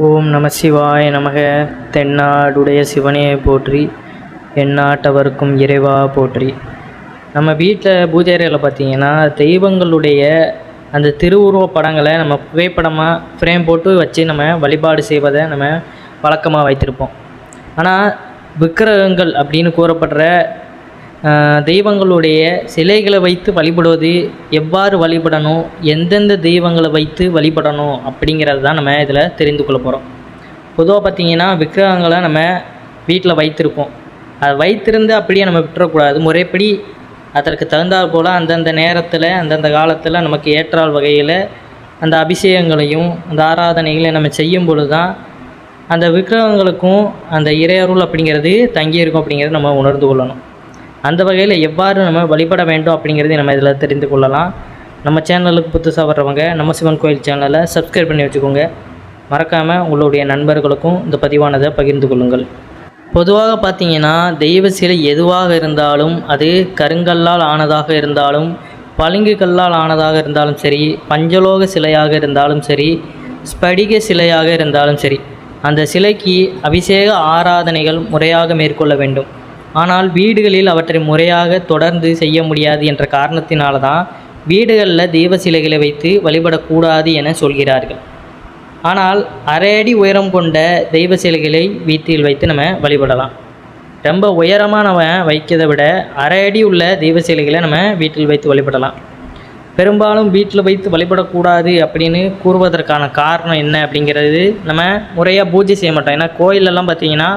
ஓம் நம சிவாய நமக. தென்னாடுடைய சிவனே போற்றி, எந்நாட்டவர்க்கும் இறைவா போற்றி. நம்ம வீட்டில் பூஜை அறையில் பார்த்திங்கன்னா தெய்வங்களுடைய அந்த திருவுருவ படங்களை நம்ம புகைப்படமாக ஃப்ரேம் போட்டு வச்சு நம்ம வழிபாடு செய்வதை நம்ம வழக்கமாக வைத்திருப்போம். ஆனால் விக்கிரகங்கள் அப்படின்னு கூறப்படுற தெய்வங்களுடைய சிலைகளை வைத்து வழிபடுவது எவ்வாறு வழிபடணும், எந்தெந்த தெய்வங்களை வைத்து வழிபடணும் அப்படிங்கிறது தான் நம்ம இதில் தெரிந்து கொள்ள போகிறோம். பொதுவாக பார்த்திங்கன்னா விக்கிரகங்களை நம்ம வீட்டில் வைத்திருப்போம். அதை வைத்திருந்து அப்படியே நம்ம விட்டுறக்கூடாது. முறைப்படி அதற்கு தகுந்தாற் போல் அந்தந்த நேரத்தில் அந்தந்த காலத்தில் நமக்கு ஏற்றால் வகையில் அந்த அபிஷேகங்களையும் அந்த ஆராதனைகளையும் நம்ம செய்யும் பொழுது தான் அந்த விக்கிரகங்களுக்கும் அந்த இறையருள் அப்படிங்கிறது தங்கியிருக்கும் அப்படிங்கிறது நம்ம உணர்ந்து கொள்ளணும். அந்த வகையில் எவ்வாறு நம்ம வழிபட வேண்டும் அப்படிங்கிறத நம்ம இதில் தெரிந்து கொள்ளலாம். நம்ம சேனலுக்கு புதுசாக வர்றவங்க நம்ம சிவன் கோயில் சேனலை சப்ஸ்கிரைப் பண்ணி வச்சுக்கோங்க. மறக்காமல் உங்களுடைய நண்பர்களுக்கும் இந்த பதிவானதை பகிர்ந்து கொள்ளுங்கள். பொதுவாக பார்த்திங்கன்னா தெய்வ சிலை எதுவாக இருந்தாலும், அது கருங்கல்லால் ஆனதாக இருந்தாலும், பளிங்கு கல்லால் ஆனதாக இருந்தாலும் சரி, பஞ்சலோக சிலையாக இருந்தாலும் சரி, ஸ்படிக சிலையாக இருந்தாலும் சரி, அந்த சிலைக்கு அபிஷேக ஆராதனைகள் முறையாக மேற்கொள்ள வேண்டும். ஆனால் வீடுகளில் அவற்றை முறையாக தொடர்ந்து செய்ய முடியாது என்ற காரணத்தினால தான் வீடுகளில் தெய்வ சிலைகளை வைத்து வழிபடக்கூடாது என சொல்கிறார்கள். ஆனால் அரை அடி உயரம் கொண்ட தெய்வ சிலைகளை வீட்டில் வைத்து நம்ம வழிபடலாம். ரொம்ப உயரமாக நம்ம வைக்கிறதை விட அரை அடி உள்ள தெய்வ சிலைகளை நம்ம வீட்டில் வைத்து வழிபடலாம். பெரும்பாலும் வீட்டில் வைத்து வழிபடக்கூடாது அப்படின்னு கூறுவதற்கான காரணம் என்ன அப்படிங்கிறது, நம்ம முறையாக பூஜை செய்ய மாட்டோம். ஏன்னா கோயிலெல்லாம் பார்த்திங்கன்னா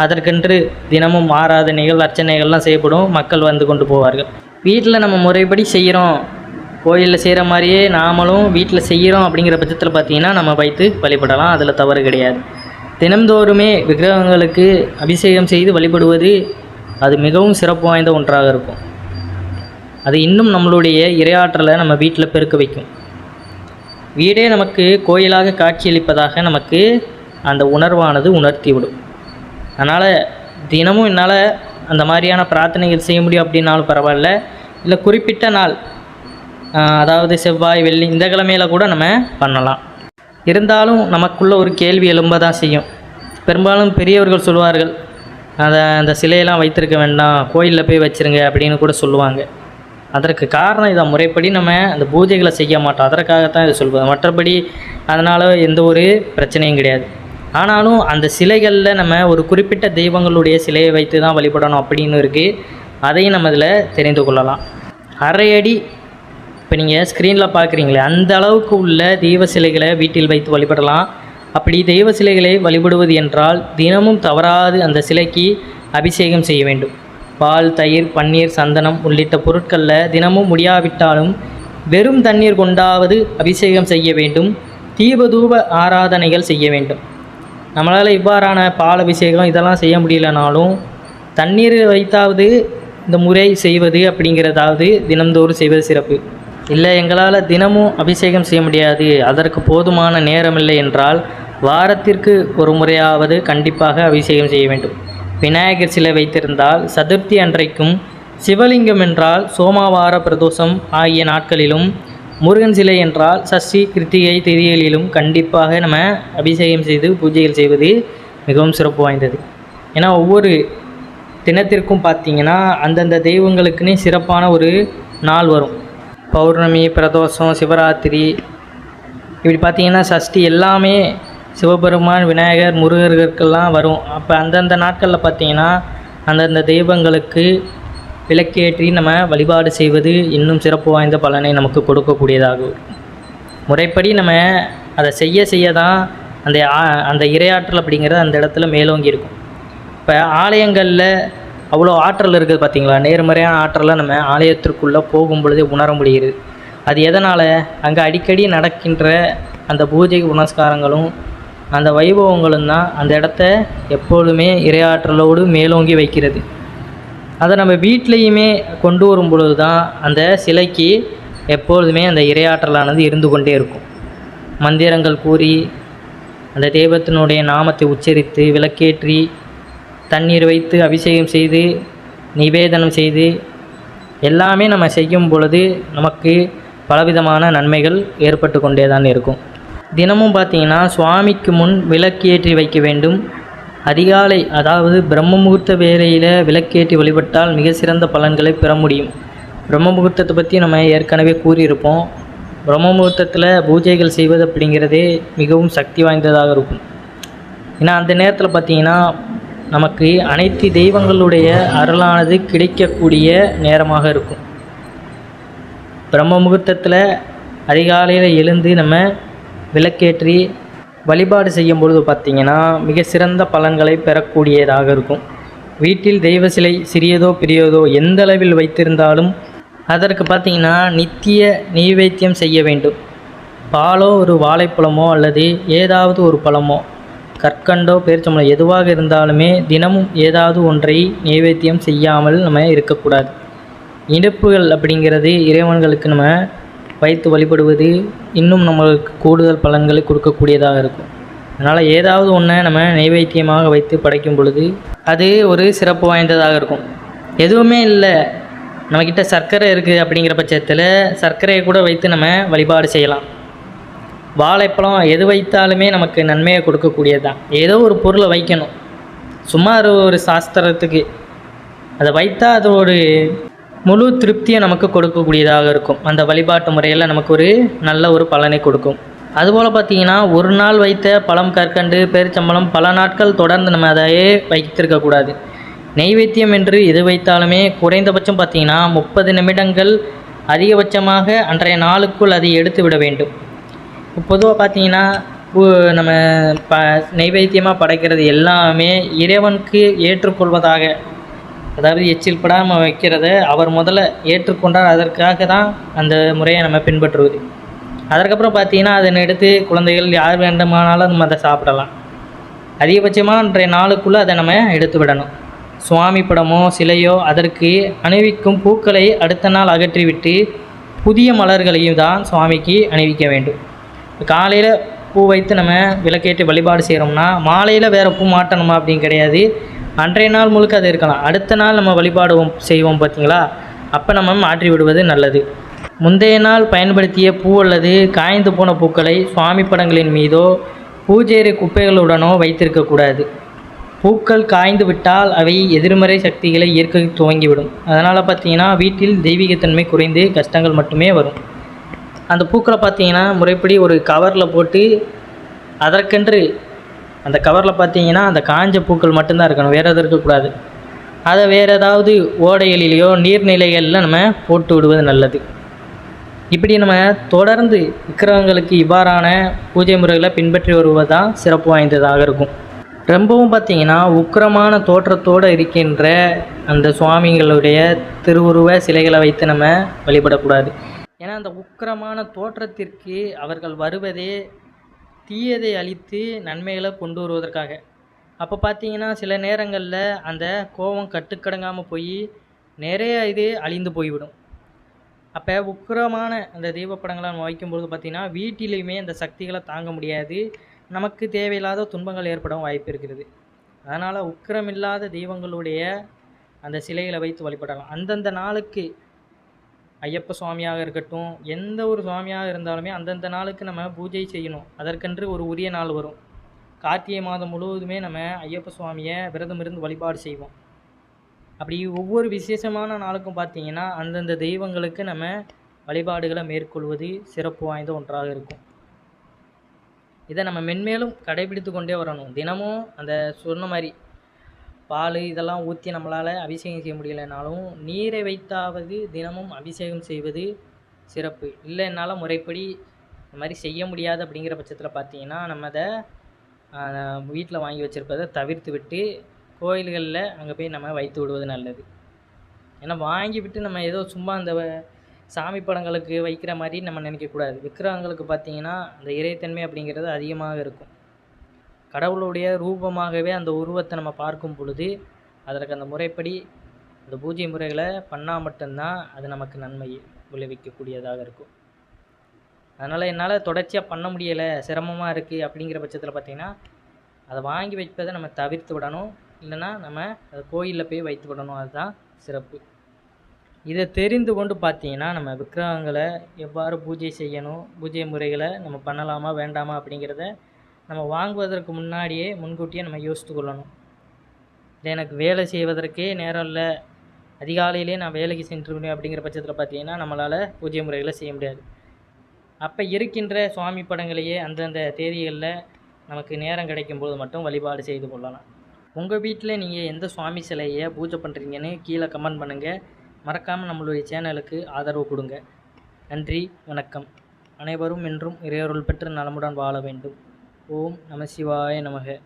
அதற்கென்று தினமும் ஆராதனைகள் அர்ச்சனைகள்லாம் செய்யப்படும், மக்கள் வந்து கொண்டு போவார்கள். வீட்டில் நம்ம முறைப்படி செய்கிறோம், கோயிலில் செய்கிற மாதிரியே நாமளும் வீட்டில் செய்கிறோம் அப்படிங்கிற பட்சத்தில் பார்த்திங்கன்னா நம்ம வைத்து வழிபடலாம். அதில் தவறு கிடையாது. தினம்தோறுமே விக்கிரகங்களுக்கு அபிஷேகம் செய்து வழிபடுவது அது மிகவும் சிறப்பு வாய்ந்த ஒன்றாக இருக்கும். அது இன்னும் நம்மளுடைய இறையாற்றலை நம்ம வீட்டில் பெருக்க வைக்கும். வீடே நமக்கு கோயிலாக காட்சியளிப்பதாக நமக்கு அந்த உணர்வானது உணர்த்திவிடும். அதனால் தினமும் என்னால் அந்த மாதிரியான பிரார்த்தனைகள் செய்ய முடியும் அப்படின்னாலும் பரவாயில்ல, இல்லை குறிப்பிட்ட நாள், அதாவது செவ்வாய் வெள்ளி இந்த கிழமையில் கூட நம்ம பண்ணலாம். இருந்தாலும் நமக்குள்ள ஒரு கேள்வி எழும்ப தான் செய்யும். பெரும்பாலும் பெரியவர்கள் சொல்லுவார்கள், அந்த சிலையெல்லாம் வைத்திருக்க வேண்டாம், கோயிலில் போய் வச்சுருங்க அப்படின்னு கூட சொல்லுவாங்க. அதற்கு காரணம் இதை முறைப்படி நம்ம அந்த பூஜைகளை செய்ய மாட்டோம், அதற்காகத்தான் இதை சொல்லுவோம். மற்றபடி அதனால் எந்த ஒரு பிரச்சனையும் கிடையாது. ஆனாலும் அந்த சிலைகளில் நம்ம ஒரு குறிப்பிட்ட தெய்வங்களுடைய சிலையை வைத்து தான் வழிபடணும் அப்படின்னு இருக்குது. அதையும் நம்ம இதில் தெரிந்து கொள்ளலாம். அரை அடி இப்போ நீங்கள் ஸ்க்ரீனில் பார்க்குறீங்களே அந்த அளவுக்கு உள்ள தெய்வ சிலைகளை வீட்டில் வைத்து வழிபடலாம். அப்படி தெய்வ சிலைகளை வழிபடுவது என்றால் தினமும் தவறாது அந்த சிலைக்கு அபிஷேகம் செய்ய வேண்டும். பால், தயிர், பன்னீர், சந்தனம் உள்ளிட்ட பொருட்களில் தினமும் முடியாவிட்டாலும் வெறும் தண்ணீர் கொண்டாவது அபிஷேகம் செய்ய வேண்டும். தீபதூப ஆராதனைகள் செய்ய வேண்டும். நம்மளால் இவ்வாறான பால் அபிஷேகம் இதெல்லாம் செய்ய முடியலனாலும் தண்ணீர் வைத்தாவது இந்த முறை செய்வது அப்படிங்கிறதாவது தினம்தோறும் செய்வது சிறப்பு. இல்லை எங்களால் தினமும் அபிஷேகம் செய்ய முடியாது, அதற்கு போதுமான நேரமில்லை என்றால் வாரத்திற்கு ஒரு முறையாவது கண்டிப்பாக அபிஷேகம் செய்ய வேண்டும். விநாயகர் சிலை வைத்திருந்தால் சதுர்த்தி அன்றைக்கும், சிவலிங்கம் என்றால் சோமவார பிரதோஷம் ஆகிய நாட்களிலும், முருகன் சிலை என்றால் சஷ்டி கிருத்திகை திதிகளிலும் கண்டிப்பாக நம்ம அபிஷேகம் செய்து பூஜைகள் செய்வது மிகவும் சிறப்பு வாய்ந்தது. ஏன்னா ஒவ்வொரு தினத்திற்கும் பார்த்திங்கன்னா அந்தந்த தெய்வங்களுக்குன்னே சிறப்பான ஒரு நாள் வரும். பௌர்ணமி, பிரதோஷம், சிவராத்திரி, இப்படி பார்த்திங்கன்னா சஷ்டி எல்லாமே சிவபெருமான், விநாயகர், முருகர்களுக்கெல்லாம் வரும். அப்போ அந்தந்த நாட்களில் பார்த்திங்கன்னா அந்தந்த தெய்வங்களுக்கு விளக்கேற்றி நம்ம வழிபாடு செய்வது இன்னும் சிறப்பு வாய்ந்த பலனை நமக்கு கொடுக்கக்கூடியதாகும். முறைப்படி நம்ம அதை செய்ய தான் அந்த இறையாற்றல் அப்படிங்கிறது அந்த இடத்துல மேலோங்கி இருக்கும். இப்போ ஆலயங்களில் அவ்வளோ ஆற்றல் இருக்குது பார்த்திங்களா, நேர்மறையான ஆற்றலை நம்ம ஆலயத்திற்குள்ளே போகும் பொழுதே உணர முடிகிறது. அது எதனால், அங்கே அடிக்கடி நடக்கின்ற அந்த பூஜை புனஸ்காரங்களும் அந்த வைபவங்களும் தான் அந்த இடத்த எப்பொழுதுமே இறையாற்றலோடு மேலோங்கி வைக்கிறது. அதை நம்ம வீட்லேயுமே கொண்டு வரும் பொழுது தான் அந்த சிலைக்கு எப்பொழுதுமே அந்த இறையாற்றலானது இருந்து கொண்டே இருக்கும். மந்திரங்கள் கூறி அந்த தெய்வத்தினுடைய நாமத்தை உச்சரித்து விளக்கேற்றி தண்ணீர் வைத்து அபிஷேகம் செய்து நிவேதனம் செய்து எல்லாமே நம்ம செய்யும் பொழுது நமக்கு பலவிதமான நன்மைகள் ஏற்பட்டு கொண்டே தான் இருக்கும். தினமும் பார்த்திங்கன்னா சுவாமிக்கு முன் விளக்கேற்றி வைக்க வேண்டும். அதிகாலை அதாவது பிரம்ம முகூர்த்த வேளையில் விளக்கேற்றி வழிபட்டால் மிக சிறந்த பலன்களை பெற முடியும். பிரம்ம முகூர்த்தத்தை பற்றி நம்ம ஏற்கனவே கூறியிருப்போம். பிரம்ம முகூர்த்தத்தில் பூஜைகள் செய்வது அப்படிங்கிறதே மிகவும் சக்தி வாய்ந்ததாக இருக்கும். ஏன்னா அந்த நேரத்தில் பார்த்திங்கன்னா நமக்கு அனைத்து தெய்வங்களுடைய அருளானது கிடைக்கக்கூடிய நேரமாக இருக்கும். பிரம்ம முகூர்த்தத்தில் அதிகாலையில் எழுந்து நம்ம விளக்கேற்றி வழிபாடு செய்யும் பொழுது பார்த்திங்கன்னா மிக சிறந்த பலன்களை பெறக்கூடியதாக இருக்கும். வீட்டில் தெய்வ சிலை சிறியதோ பெரியதோ எந்த அளவில் வைத்திருந்தாலும் அதற்கு பார்த்திங்கன்னா நித்திய நெய்வேத்தியம் செய்ய வேண்டும். பாலோ ஒரு வாழைப்பழமோ அல்லது ஏதாவது ஒரு பழமோ கற்கண்டோ பேரிச்சம்பழம் எதுவாக இருந்தாலுமே தினமும் ஏதாவது ஒன்றை நெய்வேத்தியம் செய்யாமல் நம்ம இருக்கக்கூடாது. இனிப்புகள் அப்படிங்கிறது இறைவன்களுக்கு நம்ம வைத்து வழிபடுவது இன்னும் நம்மளுக்கு கூடுதல் பலன்களை கொடுக்கக்கூடியதாக இருக்கும். அதனால் ஏதாவது ஒன்றை நம்ம நைவேத்தியமாக வைத்து படைக்கும் பொழுது அது ஒரு சிறப்பு வாய்ந்ததாக இருக்கும். எதுவுமே இல்லை, நம்மக்கிட்ட சர்க்கரை இருக்குது அப்படிங்கிற பட்சத்தில் சர்க்கரையை கூட வைத்து நம்ம வழிபாடு செய்யலாம். வாழைப்பழம் எது வைத்தாலுமே நமக்கு நன்மையை கொடுக்கக்கூடியது தான். ஏதோ ஒரு பொருளை வைக்கணும், சும்மா ஒரு சாஸ்திரத்துக்கு அதை வைத்தா அது ஒரு முழு திருப்தியை நமக்கு கொடுக்கக்கூடியதாக இருக்கும். அந்த வழிபாட்டு முறையில் நமக்கு ஒரு நல்ல ஒரு பலனை கொடுக்கும். அதுபோல் பார்த்திங்கன்னா ஒரு நாள் வைத்த பழம் கற்கண்டு பேரிச்சம்பழம் பல நாட்கள் தொடர்ந்து நம்ம அதையே வைத்திருக்கக்கூடாது. நெய்வேத்தியம் என்று எது வைத்தாலுமே குறைந்தபட்சம் பார்த்திங்கன்னா 30 நிமிடங்கள், அதிகபட்சமாக அன்றைய நாளுக்குள் அதை எடுத்து விட வேண்டும். பொதுவாக பார்த்திங்கன்னா நம்ம நெய்வேத்தியமாக படைக்கிறது எல்லாமே இறைவனுக்கு ஏற்றுக்கொள்வதாக, அதாவது எச்சில் படாமல் வைக்கிறத அவர் முதல்ல ஏற்றுக்கொண்டார். அதற்காக தான் அந்த முறையை நம்ம பின்பற்றுவது. அதற்கப்புறம் பார்த்திங்கன்னா அதனை எடுத்து குழந்தைகள் யார் வேண்டுமானாலும் நம்ம அதை சாப்பிடலாம். அதிகபட்சமாக அன்றைய நாளுக்குள்ளே அதை நம்ம எடுத்து விடணும். சுவாமி படமோ சிலையோ அதற்கு அணிவிக்கும் பூக்களை அடுத்த நாள் அகற்றிவிட்டு புதிய மலர்களையும் தான் சுவாமிக்கு அணிவிக்க வேண்டும். காலையில் பூ வைத்து நம்ம விளக்கேற்றி வழிபாடு செய்கிறோம்னா மாலையில் வேறு பூ மாட்டணுமா அப்படின்னு கிடையாது. அன்றைய நாள் முழுக்க அது இருக்கலாம். அடுத்த நாள் நம்ம வழிபாடு செய்வோம் பார்த்திங்களா, அப்போ நம்ம மாற்றி விடுவது நல்லது. முந்தைய நாள் பயன்படுத்திய பூ அல்லது காய்ந்து போன பூக்களை சுவாமி படங்களின் மீதோ பூஜை குப்பைகளுடனோ வைத்திருக்கக்கூடாது. பூக்கள் காய்ந்து விட்டால் அவை எதிர்மறை சக்திகளை ஈர்க்க துவங்கிவிடும். அதனால் பார்த்திங்கன்னா வீட்டில் தெய்வீகத்தன்மை குறைந்து கஷ்டங்கள் மட்டுமே வரும். அந்த பூக்களை பார்த்திங்கன்னா முறைப்படி ஒரு கவரில் போட்டு அதற்கென்று அந்த கவரில் பார்த்திங்கன்னா அந்த காஞ்ச பூக்கள் மட்டும்தான் இருக்கணும், வேறு எதுவும் இருக்கக்கூடாது. அதை வேறு ஏதாவது ஓடைகளிலேயோ நீர்நிலைகளில் நம்ம போட்டு விடுவது நல்லது. இப்படி நம்ம தொடர்ந்து விக்கிரகங்களுக்கு இவ்வாறான பூஜை முறைகளை பின்பற்றி வருவது தான் சிறப்பு வாய்ந்ததாக இருக்கும். ரொம்பவும் பார்த்திங்கன்னா உக்கிரமான தோற்றத்தோடு இருக்கின்ற அந்த சுவாமிகளுடைய திருவுருவ சிலைகளை வைத்து நம்ம வழிபடக்கூடாது. ஏன்னா அந்த உக்கிரமான தோற்றத்திற்கு அவர்கள் வருவதே தீயதை அழித்து நன்மைகளை கொண்டு வருவதற்காக. அப்போ பார்த்திங்கன்னா சில நேரங்களில் அந்த கோபம் கட்டுக்கடங்காமல் போய் நிறைய இது அழிந்து போய்விடும். அப்போ உக்கிரமான அந்த தெய்வ படங்களை நம்ம வைக்கும்பொழுது பார்த்திங்கன்னா வீட்டிலையுமே அந்த சக்திகளை தாங்க முடியாது, நமக்கு தேவையில்லாத துன்பங்கள் ஏற்படும் வாய்ப்பு இருக்கிறது. அதனால் உக்கிரமில்லாத தெய்வங்களுடைய அந்த சிலைகளை வைத்து வழிபடலாம். அந்தந்த நாளுக்கு ஐயப்ப சுவாமியாக இருக்கட்டும், எந்த ஒரு சுவாமியாக இருந்தாலுமே அந்தந்த நாளுக்கு நம்ம பூஜை செய்யணும். அதற்கென்று ஒரு உரிய நாள் வரும். கார்த்திகை மாதம் முழுவதுமே நம்ம ஐயப்ப சுவாமியை விரதம் இருந்து வழிபாடு செய்வோம். அப்படி ஒவ்வொரு விசேஷமான நாளுக்கும் பார்த்திங்கன்னா அந்தந்த தெய்வங்களுக்கு நம்ம வழிபாடுகளை மேற்கொள்வது சிறப்பு வாய்ந்த ஒன்றாக இருக்கும். இதை நம்ம மென்மேலும் கடைபிடித்து கொண்டே வரணும். தினமும் அந்த சொன்ன மாதிரி பால் இதெல்லாம் ஊற்றி நம்மளால் அபிஷேகம் செய்ய முடியலைனாலும் நீரை வைத்தாவது தினமும் அபிஷேகம் செய்வது சிறப்பு. இல்லை என்னால் முறைப்படி இந்த மாதிரி செய்ய முடியாது அப்படிங்கிற பட்சத்தில் பார்த்திங்கன்னா நம்ம அதை வீட்டில் வாங்கி வச்சுருப்பதை தவிர்த்து விட்டு கோயில்களில் அங்கே போய் நம்ம வைத்து விடுவது நல்லது. ஏன்னா வாங்கி விட்டு நம்ம ஏதோ சும்மா அந்த சாமி படங்களுக்கு வைக்கிற மாதிரி நம்ம நினைக்கக்கூடாது. விக்கிரகங்களுக்கு பார்த்திங்கன்னா அந்த இறைத்தன்மை அப்படிங்கிறது அதிகமாக இருக்கும். கடவுளுடைய ரூபமாகவே அந்த உருவத்தை நம்ம பார்க்கும் பொழுது அதற்கு அந்த முறைப்படி அந்த பூஜை முறைகளை பண்ணால் மட்டும்தான் அது நமக்கு நன்மை விளைவிக்கக்கூடியதாக இருக்கும். அதனால் என்னால் தொடர்ச்சியாக பண்ண முடியலை, சிரமமாக இருக்குது அப்படிங்கிற பட்சத்தில் பார்த்திங்கன்னா அதை வாங்கி வைப்பதை நம்ம தவிர்த்து விடணும். இல்லைன்னா நம்ம அதை கோயிலில் போய் வைத்து விடணும். அதுதான் சிறப்பு. இதை தெரிந்து கொண்டு பார்த்தீங்கன்னா நம்ம விக்கிரகங்களை எவ்வாறு பூஜை செய்யணும், பூஜை முறைகளை நம்ம பண்ணலாமா வேண்டாமா அப்படிங்கிறத நம்ம வாங்குவதற்கு முன்னாடியே முன்கூட்டியே நம்ம யோசித்து கொள்ளணும். இல்லை எனக்கு வேலை செய்வதற்கே நேரம் இல்லை, அதிகாலையிலே நான் வேலைக்கு சென்றுவிடுவேன் அப்படிங்கிற பட்சத்தில் பார்த்தீங்கன்னா நம்மளால் பூஜை முறைகளை செய்ய முடியாது. அப்போ இருக்கின்ற சுவாமி படங்களையே அந்தந்த தேதிகளில் நமக்கு நேரம் கிடைக்கும்போது மட்டும் வழிபாடு செய்து கொள்ளலாம். உங்கள் வீட்டில் நீங்கள் எந்த சுவாமி சிலையை பூஜை பண்ணுறீங்கன்னு கீழே கமெண்ட் பண்ணுங்கள். மறக்காமல் நம்மளுடைய சேனலுக்கு ஆதரவு கொடுங்க. நன்றி, வணக்கம். அனைவரும் என்றும் இறையருள் பெற்று நலமுடன் வாழ வேண்டும். ஓம் நம சிவாய நமக.